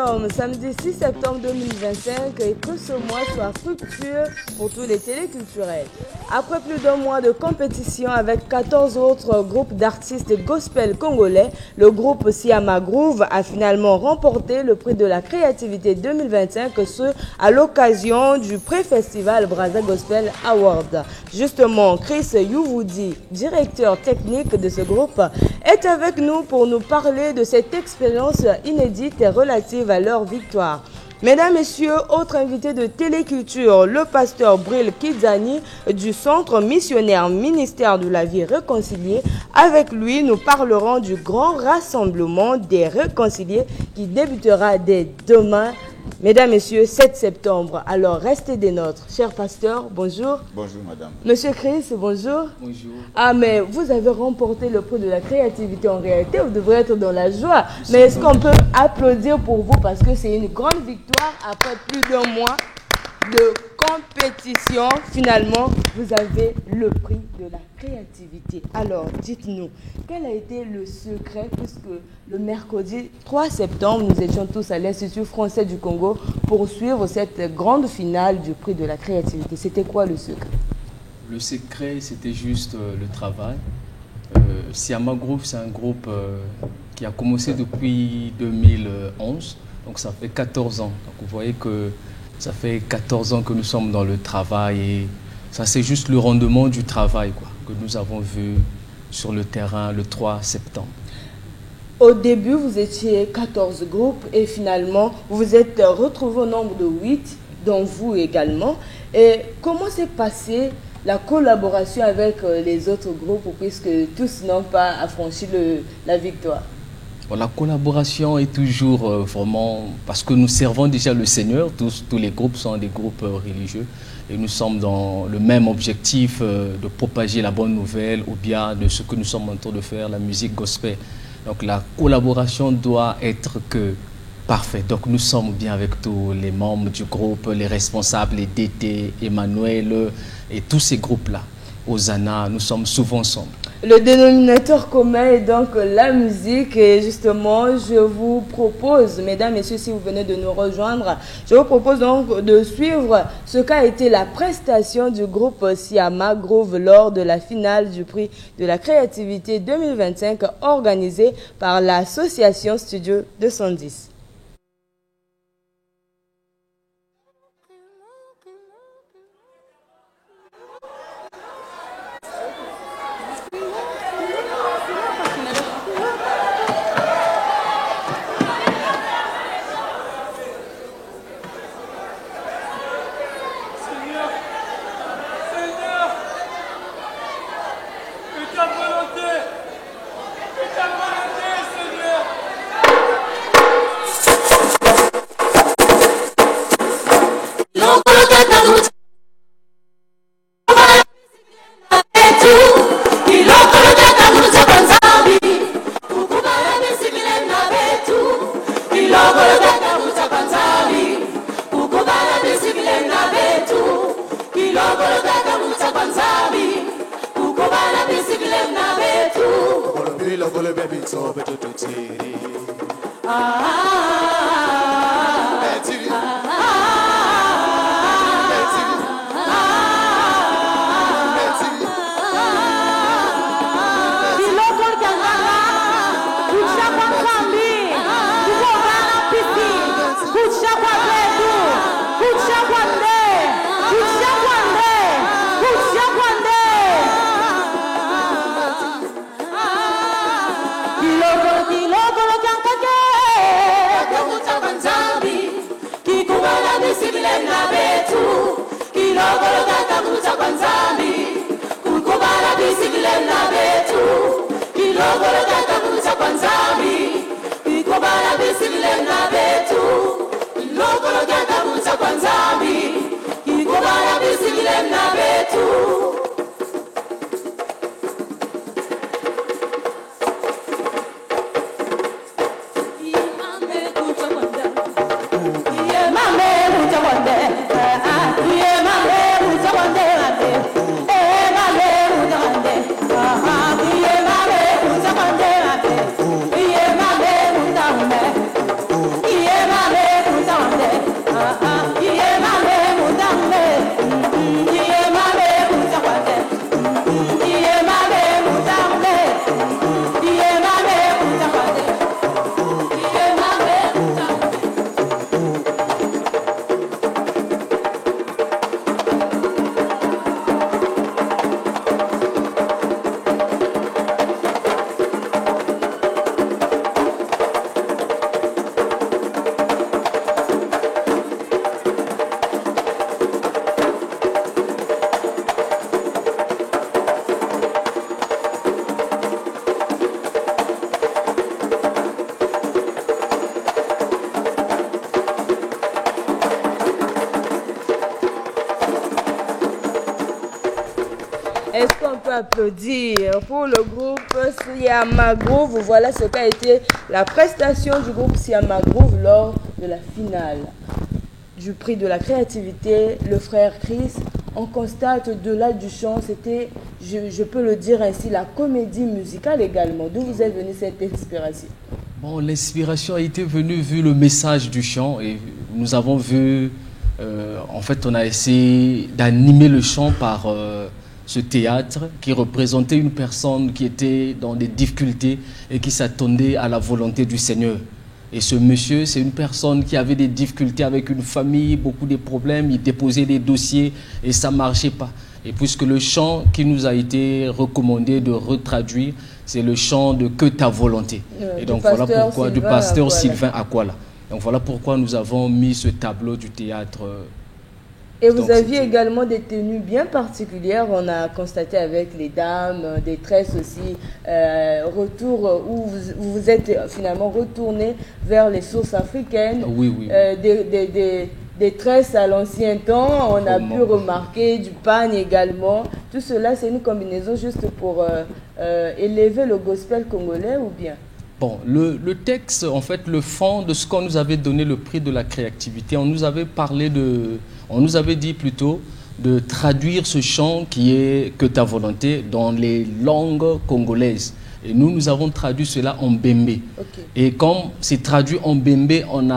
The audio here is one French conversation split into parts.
sommes samedi 6 septembre 2025 et que ce mois soit fructueux pour tous les téléculturels. Après plus d'un mois de compétition avec 14 autres groupes d'artistes gospel congolais, le groupe Siama Groove a finalement remporté le prix de la créativité 2025, ce à l'occasion du pré-festival Brazza Gospel Award. Justement, Chris Youvoudi, directeur technique de ce groupe, est avec nous pour nous parler de cette expérience inédite et relative à leur victoire. Mesdames, Messieurs, autre invité de Téléculture, le pasteur Bril Kizani du Centre missionnaire Ministère de la Vie Réconciliée. Avec lui, nous parlerons du grand rassemblement des réconciliés qui débutera dès demain. Mesdames, Messieurs, 7 septembre. Alors, restez des nôtres. Cher pasteur, bonjour. Bonjour, madame. Monsieur Chris, bonjour. Bonjour. Ah, mais vous avez remporté le prix de la créativité. En réalité, vous devrez être dans la joie. Mais est-ce qu'on peut applaudir pour vous parce que c'est une grande victoire après plus d'un mois de compétition. Finalement, vous avez le prix de la créativité. Alors, dites-nous, quel a été le secret puisque le mercredi 3 septembre, nous étions tous à l'Institut français du Congo pour suivre cette grande finale du prix de la créativité. C'était quoi le secret? Le secret, c'était juste le travail. Siama Groove, c'est un groupe qui a commencé depuis 2011, donc ça fait 14 ans. Donc vous voyez que ça fait 14 ans que nous sommes dans le travail et ça c'est juste le rendement du travail quoi, que nous avons vu sur le terrain le 3 septembre. Au début, vous étiez 14 groupes et finalement, vous vous êtes retrouvés au nombre de 8, dont vous également. Et comment s'est passée la collaboration avec les autres groupes puisque tous n'ont pas affranchi la victoire? Bon, la collaboration est toujours vraiment, parce que nous servons déjà le Seigneur, tous les groupes sont des groupes religieux et nous sommes dans le même objectif de propager la bonne nouvelle ou bien de ce que nous sommes en train de faire, la musique gospel. Donc la collaboration doit être parfaite. Donc nous sommes bien avec tous les membres du groupe, les responsables, les DT, Emmanuel et tous ces groupes-là. Osana, nous sommes souvent ensemble. Le dénominateur commun est donc la musique et justement je vous propose, mesdames, messieurs, si vous venez de nous rejoindre, je vous propose donc de suivre ce qu'a été la prestation du groupe Siama Groove lors de la finale du prix de la créativité 2025 organisée par l'association Studio 210. Est-ce qu'on peut applaudir pour le groupe Siama Groove? Voilà ce qu'a été la prestation du groupe Siama Groove lors de la finale du prix de la créativité. Le frère Chris, on constate au-delà du chant, c'était, je peux le dire ainsi, la comédie musicale également. D'où vous est venue cette inspiration? Bon, l'inspiration a été venue vu le message du chant et nous avons vu, en fait, on a essayé d'animer le chant par ce théâtre qui représentait une personne qui était dans des difficultés et qui s'attendait à la volonté du Seigneur. Et ce monsieur, c'est une personne qui avait des difficultés avec une famille, beaucoup de problèmes, il déposait des dossiers et ça ne marchait pas. Et puisque le chant qui nous a été recommandé de retraduire, c'est le chant de Que ta volonté. Et donc voilà pourquoi, du pasteur Sylvain Akwala. Donc voilà pourquoi nous avons mis ce tableau du théâtre. Et vous aviez également des tenues bien particulières, on a constaté avec les dames, des tresses aussi, retour où vous êtes finalement retourné vers les sources africaines. Oui, oui. Des tresses à l'ancien temps, on a pu remarquer du pagne également. Tout cela, c'est une combinaison juste pour élever le gospel congolais ou bien? Bon, le texte, en fait, le fond de ce qu'on nous avait donné le prix de la créativité, on nous avait parlé on nous avait dit plutôt de traduire ce chant qui est Que ta volonté dans les langues congolaises. Et nous avons traduit cela en bembe. Okay. Et comme c'est traduit en bembe, on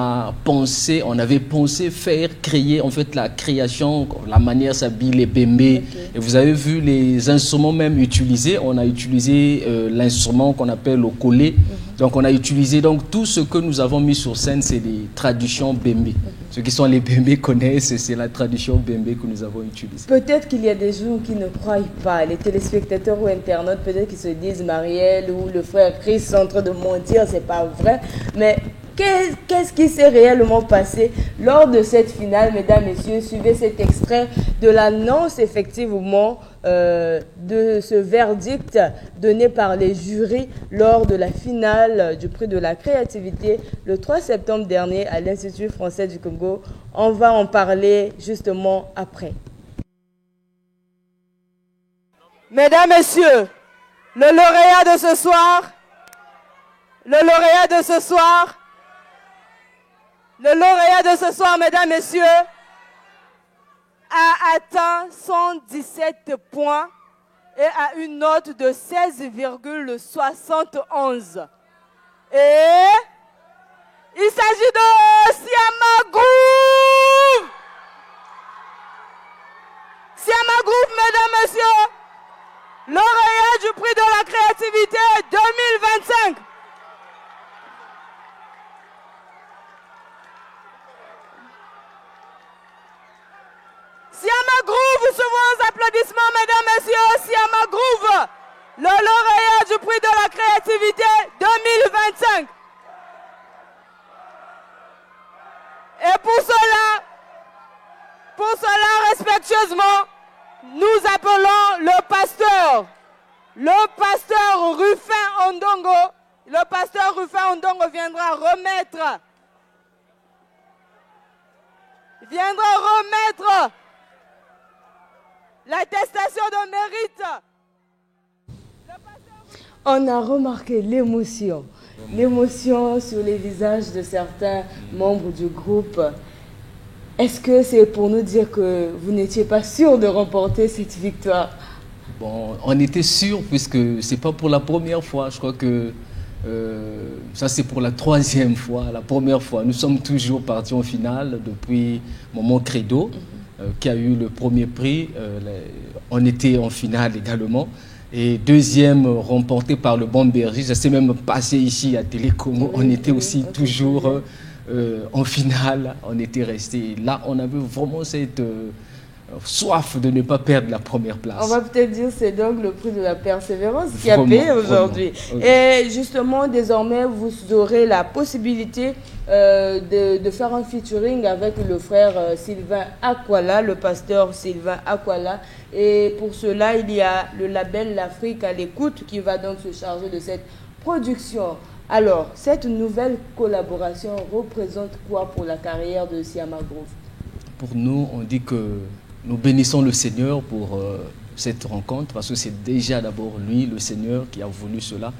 avait pensé faire créer en fait la création, la manière s'habille les bembe. Okay. Et vous avez vu les instruments même utilisés. On a utilisé l'instrument qu'on appelle le collet. Donc on a utilisé tout ce que nous avons mis sur scène, c'est des traductions bembe. Ceux qui sont les bembe connaissent, c'est la traduction bembe que nous avons utilisée. Peut-être qu'il y a des gens qui ne croient pas, les téléspectateurs ou internautes, peut-être qu'ils se disent Marielle ou le frère Chris sont en train de mentir, c'est pas vrai. Mais qu'est-ce qui s'est réellement passé lors de cette finale, mesdames, messieurs? Suivez cet extrait de l'annonce effectivement de ce verdict donné par les jurys lors de la finale du prix de la créativité le 3 septembre dernier à l'Institut français du Congo. On va en parler justement après. Mesdames, messieurs, le lauréat de ce soir, mesdames, messieurs, a atteint 117 points et a une note de 16,71. Et il s'agit de Siama Groove. Siama Groove, mesdames, messieurs, lauréat du prix de la créativité 2025. Siama Groove, recevons vos applaudissements, mesdames, messieurs. Siama Groove, le lauréat du prix de la créativité 2025. Et pour cela, respectueusement, nous appelons le pasteur Rufin Ondongo. Le pasteur Rufin Ondongo viendra remettre l'attestation de mérite. On a remarqué l'émotion sur les visages de certains membres du groupe. Est-ce que c'est pour nous dire que vous n'étiez pas sûr de remporter cette victoire? Bon, on était sûr puisque c'est pas pour la première fois. Je crois que ça c'est pour la troisième fois. La première fois, nous sommes toujours partis en finale depuis Moment Credo qui a eu le premier prix. On était en finale également. Et deuxième remporté par le Bon Berger. Ça s'est même passé ici à Télécom. On était aussi toujours en finale. On était resté. Là, on avait vraiment cette soif de ne pas perdre la première place. On va peut-être dire c'est donc le prix de la persévérance qui a payé aujourd'hui. Et justement, désormais, vous aurez la possibilité de faire un featuring avec le frère Sylvain Akwala, le pasteur Sylvain Akwala. Et pour cela, il y a le label L'Afrique à l'écoute qui va donc se charger de cette production. Alors, cette nouvelle collaboration représente quoi pour la carrière de Siama Groove? Pour nous, on dit que nous bénissons le Seigneur pour cette rencontre, parce que c'est déjà d'abord lui, le Seigneur, qui a voulu cela,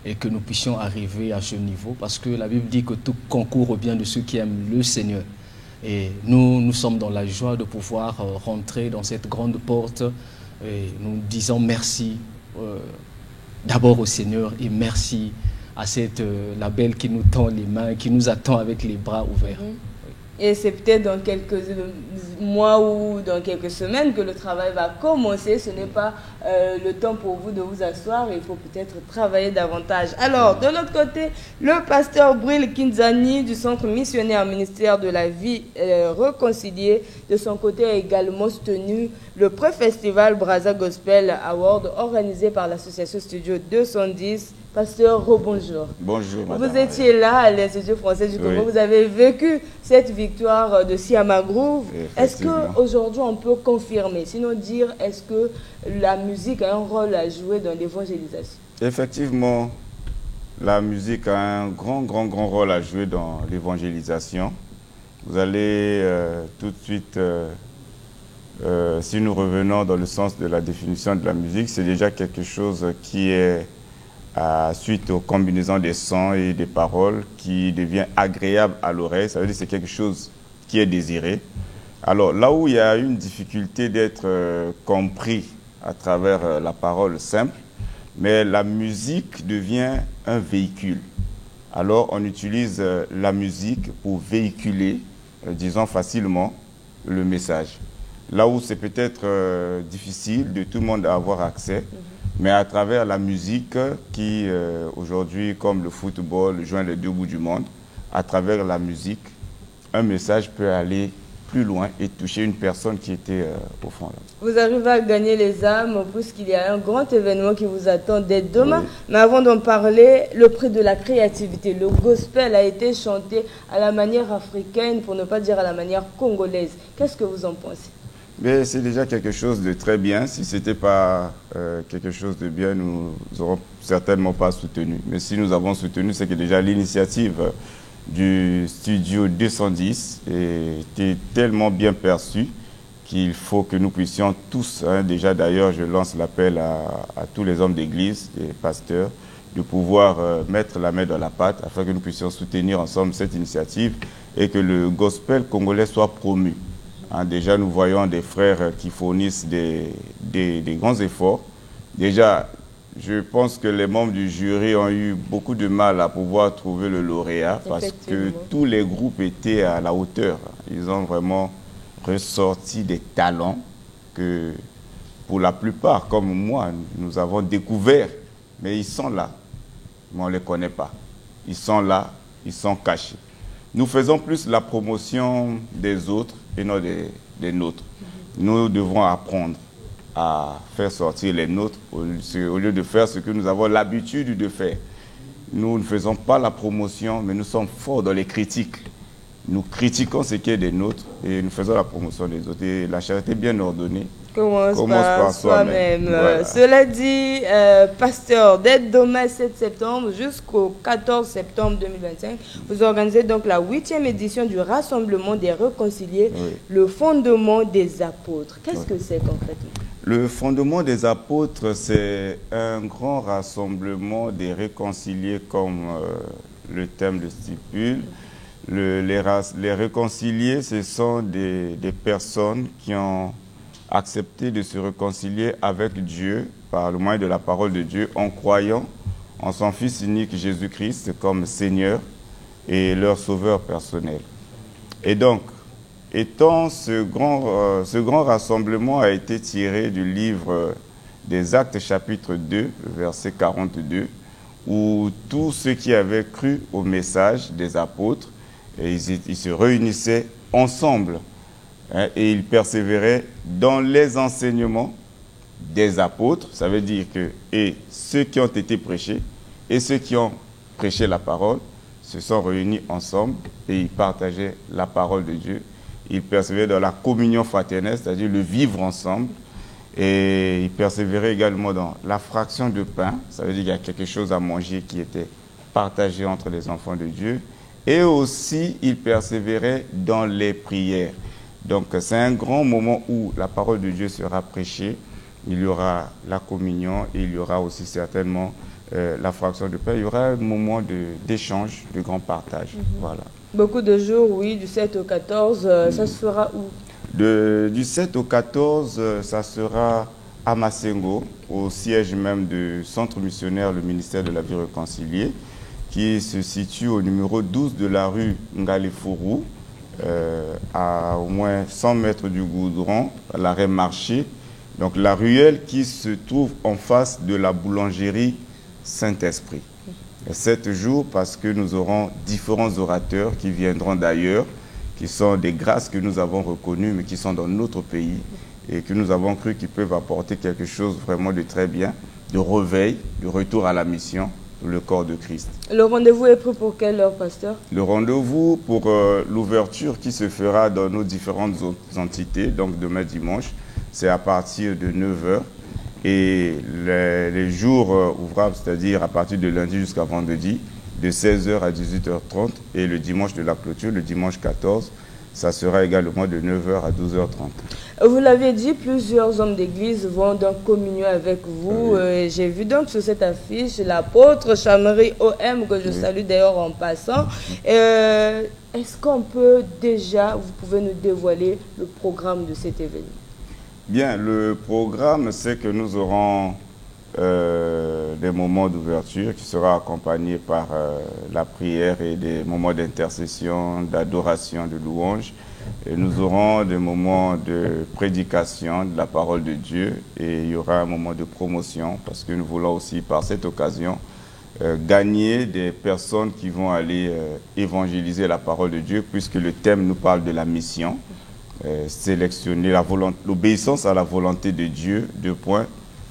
et que nous puissions arriver à ce niveau, parce que la Bible dit que tout concourt au bien de ceux qui aiment le Seigneur. Et nous sommes dans la joie de pouvoir rentrer dans cette grande porte, et nous disons merci d'abord au Seigneur, et merci à cette label qui nous tend les mains, qui nous attend avec les bras ouverts. Et c'est peut-être dans quelques mois ou dans quelques semaines que le travail va commencer. Ce n'est pas le temps pour vous de vous asseoir. Il faut peut-être travailler davantage. Alors, de l'autre côté, le pasteur Bril Kinzani du Centre missionnaire ministère de la vie réconciliée, de son côté, a également soutenu le pré-festival Brazza Gospel Award organisé par l'association Studio 210. Pasteur, rebonjour. Bonjour, madame. Vous étiez là à l'Institut français du Congo, vous avez vécu cette victoire de Siama Groove. Est-ce qu'aujourd'hui on peut confirmer, sinon dire, est-ce que la musique a un rôle à jouer dans l'évangélisation? Effectivement, la musique a un grand rôle à jouer dans l'évangélisation. Vous allez tout de suite, si nous revenons dans le sens de la définition de la musique, c'est déjà quelque chose qui est suite aux combinaisons des sons et des paroles qui devient agréable à l'oreille. Ça veut dire que c'est quelque chose qui est désiré. Alors là où il y a une difficulté d'être compris à travers la parole simple, mais la musique devient un véhicule. Alors on utilise la musique pour véhiculer, disons facilement, le message. Là où c'est peut-être difficile de tout le monde à avoir accès, mais à travers la musique qui, aujourd'hui, comme le football, joint les deux bouts du monde, à travers la musique, un message peut aller plus loin et toucher une personne qui était au fond. Là. Vous arrivez à gagner les âmes, puisqu'il y a un grand événement qui vous attend dès demain. Oui. Mais avant d'en parler, le prix de la créativité. Le gospel a été chanté à la manière africaine, pour ne pas dire à la manière congolaise. Qu'est-ce que vous en pensez? Mais c'est déjà quelque chose de très bien. Si ce n'était pas quelque chose de bien, nous n'aurons certainement pas soutenu. Mais si nous avons soutenu, c'est que déjà l'initiative du Studio 210 était tellement bien perçue qu'il faut que nous puissions tous, déjà d'ailleurs je lance l'appel à tous les hommes d'église, les pasteurs, de pouvoir mettre la main dans la pâte afin que nous puissions soutenir ensemble cette initiative et que le gospel congolais soit promu. Déjà, nous voyons des frères qui fournissent des grands efforts. Déjà, je pense que les membres du jury ont eu beaucoup de mal à pouvoir trouver le lauréat parce que tous les groupes étaient à la hauteur. Ils ont vraiment ressorti des talents que, pour la plupart, comme moi, nous avons découverts. Mais ils sont là, mais on ne les connaît pas. Ils sont là, ils sont cachés. Nous faisons plus la promotion des autres et non des nôtres. Nous devons apprendre à faire sortir les nôtres au lieu de faire ce que nous avons l'habitude de faire. Nous ne faisons pas la promotion, mais nous sommes forts dans les critiques. Nous critiquons ce qui est des nôtres et nous faisons la promotion des autres. Et la charité bien ordonnée commence par soi-même. Voilà. Cela dit, pasteur, dès demain 7 septembre jusqu'au 14 septembre 2025, vous organisez donc la 8e édition du Rassemblement des Réconciliés, le fondement des apôtres. Qu'est-ce que c'est concrètement? Le fondement des apôtres, c'est un grand rassemblement des réconciliés comme le thème le stipule. Les réconciliés, ce sont des personnes qui ont accepté de se réconcilier avec Dieu par le moyen de la parole de Dieu en croyant en son Fils unique Jésus-Christ comme Seigneur et leur sauveur personnel. Et donc, ce grand rassemblement a été tiré du livre des Actes chapitre 2, verset 42, où tous ceux qui avaient cru au message des apôtres, ils se réunissaient ensemble et ils persévéraient dans les enseignements des apôtres. Ça veut dire que ceux qui ont été prêchés et ceux qui ont prêché la parole se sont réunis ensemble et ils partageaient la parole de Dieu. Ils persévéraient dans la communion fraternelle, c'est-à-dire le vivre ensemble. Et ils persévéraient également dans la fraction de pain. Ça veut dire qu'il y a quelque chose à manger qui était partagé entre les enfants de Dieu. Et aussi, ils persévéraient dans les prières. Donc c'est un grand moment où la parole de Dieu sera prêchée, il y aura la communion et il y aura aussi certainement la fraction de pain. Il y aura un moment d'échange, de grand partage. Voilà. Beaucoup de jours, oui, du 7 au 14, ça se fera où? Du 7 au 14, ça sera à Massengo, au siège même du centre missionnaire, le ministère de la Vie réconciliée, qui se situe au numéro 12 de la rue Ngalefuru, à au moins 100 mètres du goudron, à l'arrêt marché. Donc la ruelle qui se trouve en face de la boulangerie Saint-Esprit. 7 jours parce que nous aurons différents orateurs qui viendront d'ailleurs, qui sont des grâces que nous avons reconnues, mais qui sont dans notre pays et que nous avons cru qu'ils peuvent apporter quelque chose vraiment de très bien, de réveil, de retour à la mission, le corps de Christ. Le rendez-vous est pris pour quelle heure, pasteur? Le rendez-vous pour l'ouverture qui se fera dans nos différentes entités, donc demain dimanche, c'est à partir de 9 h. Et les jours ouvrables, c'est-à-dire à partir de lundi jusqu'à vendredi, de 16 h à 18 h 30. Et le dimanche de la clôture, le dimanche 14, ça sera également de 9 h à 12 h 30. Vous l'avez dit, plusieurs hommes d'église vont donc communier avec vous. Oui. J'ai vu donc sur cette affiche l'apôtre Chamery OM, que je salue d'ailleurs en passant. Est-ce qu'on peut déjà, vous pouvez nous dévoiler le programme de cet événement? Bien, le programme, c'est que nous aurons des moments d'ouverture qui sera accompagné par la prière et des moments d'intercession, d'adoration, de louange. Et nous aurons des moments de prédication de la parole de Dieu et il y aura un moment de promotion parce que nous voulons aussi par cette occasion gagner des personnes qui vont aller évangéliser la parole de Dieu puisque le thème nous parle de la mission. Sélectionner l'obéissance à la volonté de Dieu,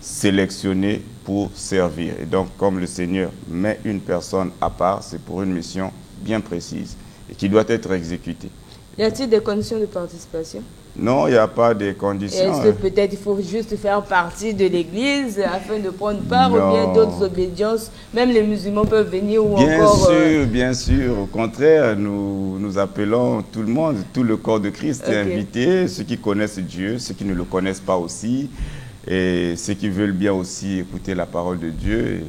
sélectionner pour servir. Et donc, comme le Seigneur met une personne à part, c'est pour une mission bien précise et qui doit être exécutée. Y a-t-il des conditions de participation? Non, il n'y a pas de conditions. Est-ce que peut-être il faut juste faire partie de l'église afin de prendre part ou bien d'autres obédiences? Même les musulmans peuvent venir ou bien encore... sûr, bien sûr. Au contraire, nous appelons tout le monde, tout le corps de Christ est invité, ceux qui connaissent Dieu, ceux qui ne le connaissent pas aussi, et ceux qui veulent bien aussi écouter la parole de Dieu. Et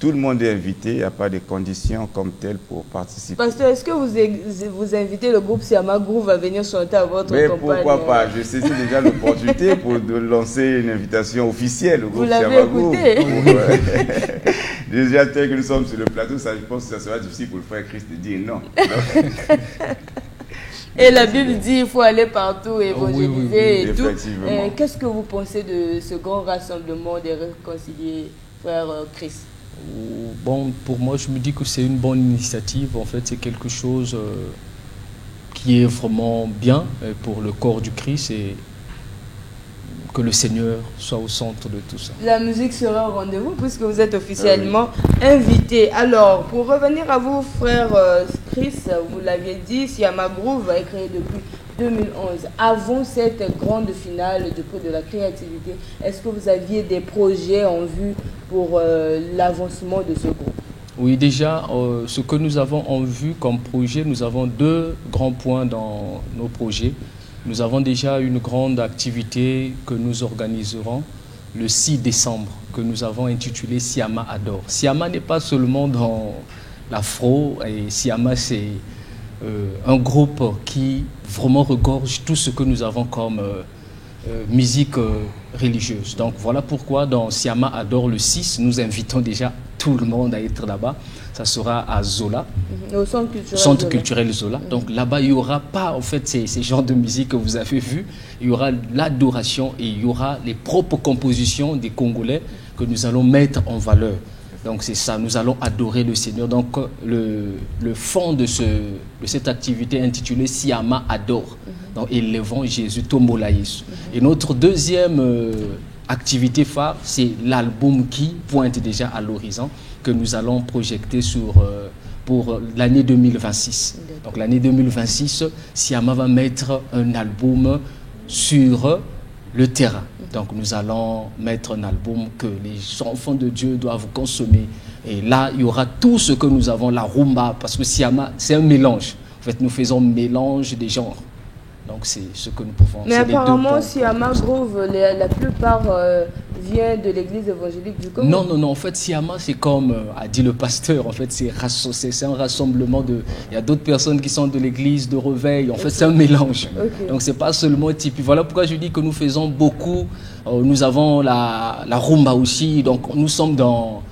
tout le monde est invité, il n'y a pas de conditions comme telles pour participer. Pasteur, est-ce que vous invitez le groupe Siama Groove à venir chanter à votre campagne? Pourquoi pas? Je saisis déjà l'opportunité pour lancer une invitation officielle au groupe Siama Groove. Vous l'avez écouté? Déjà, tel que nous sommes sur le plateau, ça, je pense que ça sera difficile pour le frère Christ de dire non. Et la Bible dit qu'il faut aller partout évangéliser et tout. Effectivement. Qu'est-ce que vous pensez de ce grand rassemblement des réconciliés frères Christ? Bon, pour moi, je me dis que c'est une bonne initiative. En fait, c'est quelque chose qui est vraiment bien pour le corps du Christ et que le Seigneur soit au centre de tout ça. La musique sera au rendez-vous puisque vous êtes officiellement invité. Alors, pour revenir à vous, frère Christ, vous l'aviez dit, Siama Groove a été créé depuis 2011. Avant cette grande finale du prix de la créativité, est-ce que vous aviez des projets en vue pour l'avancement de ce groupe? Oui, déjà, ce que nous avons en vue comme projet, nous avons 2 grands points dans nos projets. Nous avons déjà une grande activité que nous organiserons le 6 décembre, que nous avons intitulé Siama Adore. Siama n'est pas seulement dans l'afro, et Siama c'est un groupe qui vraiment regorge tout ce que nous avons comme musique religieuse. Donc voilà pourquoi dans Siama Adore le 6, nous invitons déjà tout le monde à être là-bas. Ça sera à Zola, au centre culturel Zola. Donc là-bas, il n'y aura pas en fait ces genres de musique que vous avez vus. Il y aura l'adoration et il y aura les propres compositions des Congolais que nous allons mettre en valeur. Donc c'est ça, nous allons adorer le Seigneur. Donc le fond de cette activité intitulée Siama Adore. Donc élevons Jésus, Tombola Yesu. Et notre deuxième activité phare, c'est l'album qui pointe déjà à l'horizon, que nous allons projeter pour l'année 2026. Donc l'année 2026, Siama va mettre un album sur le terrain. Donc nous allons mettre un album que les enfants de Dieu doivent consommer. Et là, il y aura tout ce que nous avons, la rumba, parce que Siama, c'est un mélange. En fait, nous faisons un mélange des genres. Donc c'est ce que nous pouvons. Mais apparemment, Siama Groove, la plupart vient de l'église évangélique du Congo. Non. En fait, Siama, c'est comme a dit le pasteur. En fait, c'est un rassemblement de. Il y a d'autres personnes qui sont de l'église de Reveil. En fait, c'est un mélange. Donc c'est pas seulement typique. Voilà pourquoi je dis que nous faisons beaucoup. Nous avons la rumba aussi. Donc nous sommes dans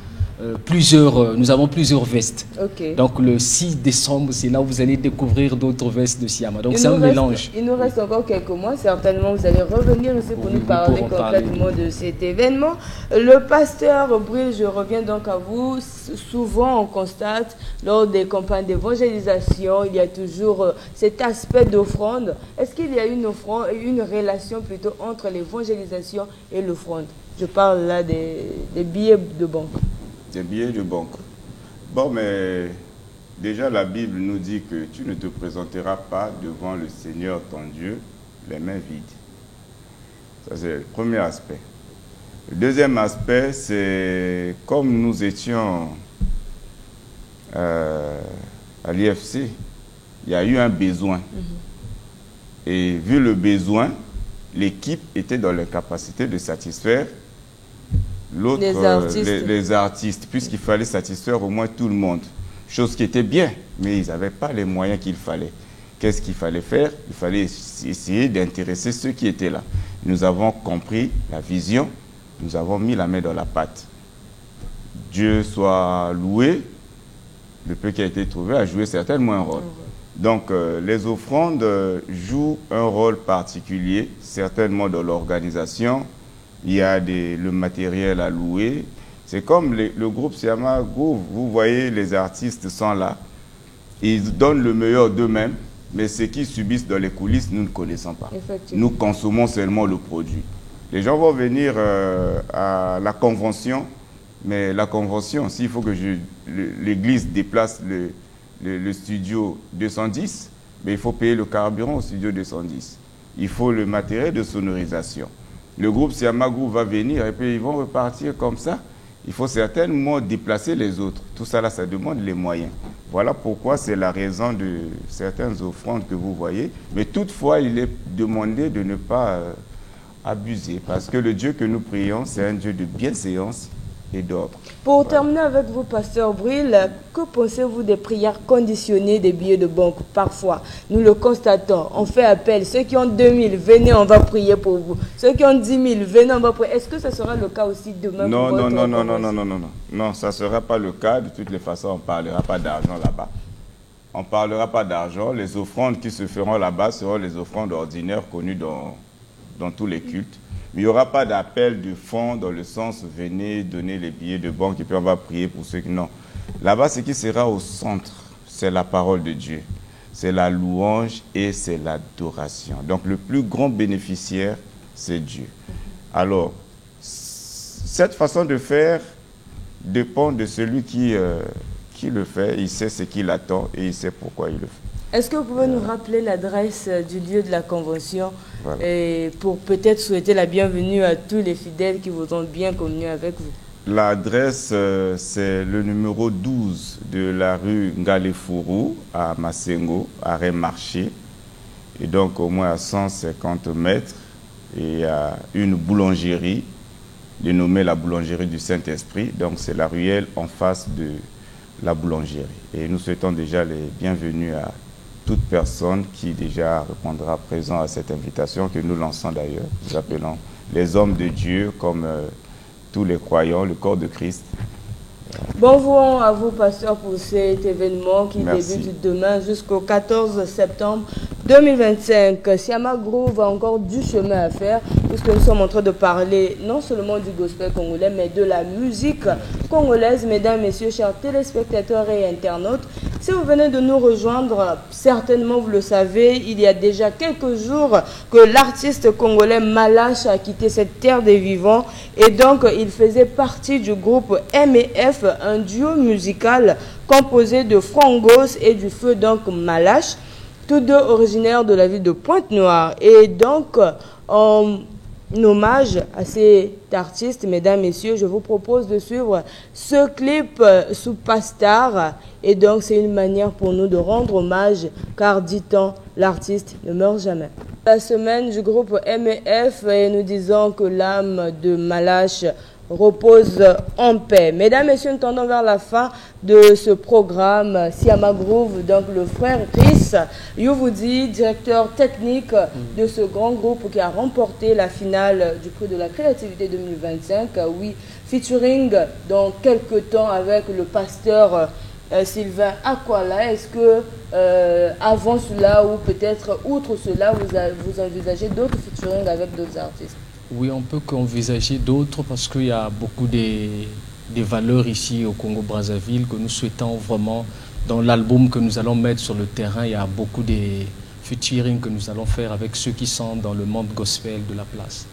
nous avons plusieurs vestes. Donc le 6 décembre, c'est là où vous allez découvrir d'autres vestes de Siama. Donc c'est un mélange. Il nous reste encore quelques mois. Certainement, vous allez revenir aussi pour nous parler complètement de cet événement. Le pasteur Bril, je reviens donc à vous. Souvent, on constate lors des campagnes d'évangélisation, il y a toujours cet aspect d'offrande. Est-ce qu'il y a une relation plutôt entre l'évangélisation et l'offrande? Je parle là des billets de banque. Des billets de banque. Bon, mais déjà la Bible nous dit que tu ne te présenteras pas devant le Seigneur ton Dieu les mains vides. Ça, c'est le premier aspect. Le deuxième aspect, c'est comme nous étions à l'IFC, il y a eu un besoin. Et vu le besoin, l'équipe était dans l'incapacité de satisfaire les artistes, puisqu'il fallait satisfaire au moins tout le monde. Chose qui était bien, mais ils n'avaient pas les moyens qu'il fallait. Qu'est-ce qu'il fallait faire? Il fallait essayer d'intéresser ceux qui étaient là. Nous avons compris la vision, nous avons mis la main dans la pâte. Dieu soit loué, le peu qui a été trouvé a joué certainement un rôle. Donc les offrandes jouent un rôle particulier, certainement dans l'organisation. Il y a le matériel à louer. C'est comme le groupe Siama Groove. Vous voyez, les artistes sont là. Ils donnent le meilleur d'eux-mêmes, mais ce qu'ils subissent dans les coulisses, nous ne connaissons pas. Nous consommons seulement le produit. Les gens vont venir à la convention, mais la convention, s'il faut que l'église déplace le studio 210, mais il faut payer le carburant au studio 210. Il faut le matériel de sonorisation. Le groupe Siama Groove va venir et puis ils vont repartir comme ça. Il faut certainement déplacer les autres. Tout ça, là, ça demande les moyens. Voilà pourquoi c'est la raison de certaines offrandes que vous voyez. Mais toutefois, il est demandé de ne pas abuser. Parce que le Dieu que nous prions, c'est un Dieu de bienséance et d'ordre. Pour terminer avec vous, pasteur Bril, que pensez-vous des prières conditionnées des billets de banque? Parfois, nous le constatons, on fait appel. Ceux qui ont 2000, venez, on va prier pour vous. Ceux qui ont 10 000, venez, on va prier. Est-ce que ce sera le cas aussi demain? Non, ça ne sera pas le cas. De toutes les façons, on ne parlera pas d'argent là-bas. On ne parlera pas d'argent. Les offrandes qui se feront là-bas seront les offrandes ordinaires connues dans tous les cultes. Il n'y aura pas d'appel de fonds dans le sens « venez donner les billets de banque et puis on va prier pour ceux qui n'ont ». Là-bas, ce qui sera au centre, c'est la parole de Dieu. C'est la louange et c'est l'adoration. Donc le plus grand bénéficiaire, c'est Dieu. Alors, cette façon de faire dépend de celui qui le fait. Il sait ce qu'il attend et il sait pourquoi il le fait. Est-ce que vous pouvez nous rappeler l'adresse du lieu de la convention et pour peut-être souhaiter la bienvenue à tous les fidèles qui vous ont bien connu avec vous? L'adresse, c'est le numéro 12 de la rue Ngalefuru à Massengo, arrêt marché. Et donc au moins à 150 mètres, et à une boulangerie, dénommée la boulangerie du Saint-Esprit. Donc c'est la ruelle en face de la boulangerie. Et nous souhaitons déjà les bienvenus à toute personne qui déjà répondra présent à cette invitation que nous lançons d'ailleurs. Nous appelons les hommes de Dieu comme tous les croyants, le corps de Christ. Bon vent à vous, pasteur, pour cet événement qui débute demain jusqu'au 14 septembre 2025. Siama Groove a encore du chemin à faire puisque nous sommes en train de parler non seulement du gospel congolais, mais de la musique congolaise. Mesdames, messieurs, chers téléspectateurs et internautes, si vous venez de nous rejoindre, certainement vous le savez, il y a déjà quelques jours que l'artiste congolais Malache a quitté cette terre des vivants et donc il faisait partie du groupe MEF, un duo musical composé de Frangos et du feu donc Malache, tous deux originaires de la ville de Pointe-Noire. Et donc, hommage à cet artiste, mesdames, messieurs, je vous propose de suivre ce clip sous Pastar. Et donc, c'est une manière pour nous de rendre hommage, car dit-on, l'artiste ne meurt jamais. La semaine du groupe MEF, et nous disons que l'âme de Malache repose en paix. Mesdames, messieurs, nous tendons vers la fin de ce programme. Siama Groove, donc le frère Chris Youvoudi, directeur technique de ce grand groupe qui a remporté la finale du prix de la créativité 2025. Oui, featuring dans quelques temps avec le pasteur Sylvain Akwala. Est-ce que avant cela ou peut-être outre cela, vous envisagez d'autres featuring avec d'autres artistes? Oui, on peut qu'envisager d'autres parce qu'il y a beaucoup des valeurs ici au Congo-Brazzaville que nous souhaitons vraiment, dans l'album que nous allons mettre sur le terrain, il y a beaucoup de featuring que nous allons faire avec ceux qui sont dans le monde gospel de la place.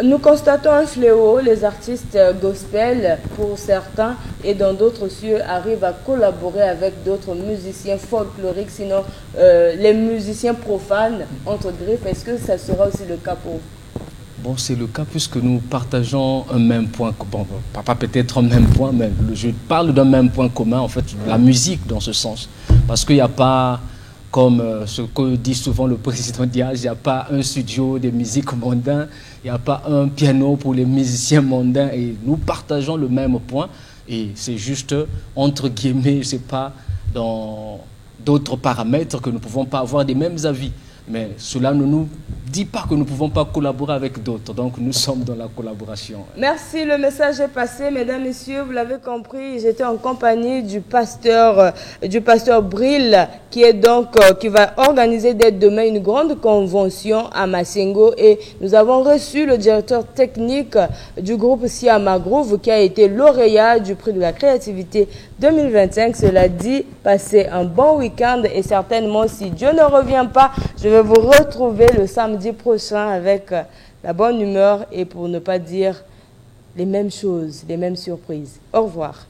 Nous constatons un fléau, les artistes gospel, pour certains, et dans d'autres cieux, arrivent à collaborer avec d'autres musiciens folkloriques, sinon les musiciens profanes, entre griffes. Est-ce que ça sera aussi le cas pour vous? Bon, c'est le cas puisque nous partageons un même point, bon, pas peut-être un même point, mais je parle d'un même point commun, en fait, la musique dans ce sens. Parce qu'il n'y a pas, comme ce que dit souvent le président Diaz, il n'y a pas un studio de musique mondain, il n'y a pas un piano pour les musiciens mondains, et nous partageons le même point, et c'est juste, entre guillemets, je ne sais pas, dans d'autres paramètres que nous ne pouvons pas avoir des mêmes avis. Mais cela ne nous dit pas que nous ne pouvons pas collaborer avec d'autres. Donc nous sommes dans la collaboration. Merci, le message est passé. Mesdames, messieurs, vous l'avez compris, j'étais en compagnie du pasteur Bril, qui est donc qui va organiser dès demain une grande convention à Massengo. Et nous avons reçu le directeur technique du groupe Siama Groove, qui a été lauréat du prix de la créativité 2025. Cela dit, passez un bon week-end et certainement, si Dieu ne revient pas, je vais vous retrouver le samedi prochain avec la bonne humeur et pour ne pas dire les mêmes choses, les mêmes surprises. Au revoir.